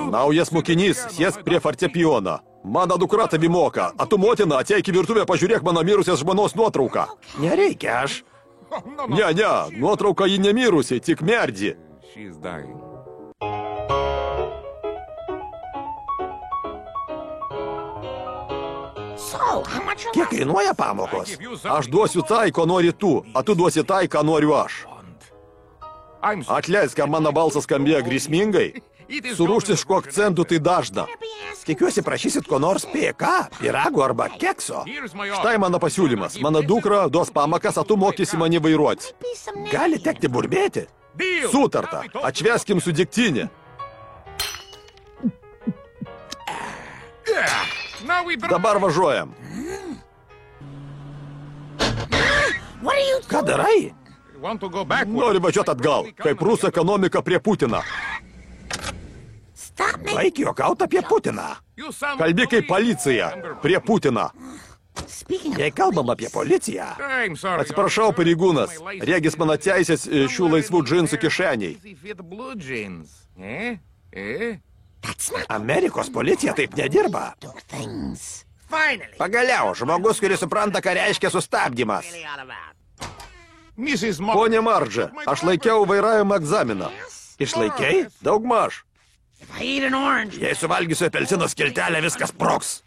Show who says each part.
Speaker 1: Naujas mokinys, sėsk prie fortepijono. Mano dukra tavi moka, o tu motina, ateik į virtuvę, pažiūrėk mano mirusios žmonos nuotrauką.
Speaker 2: Nereikia aš.
Speaker 1: Ne, nuotrauka ji nemirusi, tik merdi.
Speaker 2: Kiek kainuoja pamokos?
Speaker 1: Aš duosiu tai, ko nori tu, o tu duosi tai, ką noriu aš. Atleisk, ar mano balsas skambėjo grėsmingai? Su ruštišku akcentu tai dažna.
Speaker 2: Tikiuosi prašysit ko nors PK, pirago arba kekso.
Speaker 1: Štai mano pasiūlymas. Mano dukra duos pamakas, o tu mokysi mane vairuoti.
Speaker 2: Gali tekti burbėti.
Speaker 1: Sutarta. Atšveskim su degtinė. Dabar važiuojam.
Speaker 2: Ką darai?
Speaker 1: Noriu važiuoti atgal, kaip rusų ekonomika prie Putino.
Speaker 2: Baik juokaut apie Putiną.
Speaker 1: Kalbi kaip policija prie Putino.
Speaker 2: Jei kalbam apie policiją.
Speaker 1: Atsiprašau, pareigūnas. Regis mano teisės šių laisvų džinsų kišeniai.
Speaker 2: Amerikos policija taip nedirba. Pagaliau, žmogus, kuris supranta, ką reiškia sustabdymas.
Speaker 1: Pone Mardža, aš laikiau vairavimo egzaminą.
Speaker 2: Išlaikei?
Speaker 1: Daugmaž.
Speaker 2: Jei suvalgysiu apelsino skiltelę, viskas sprogs.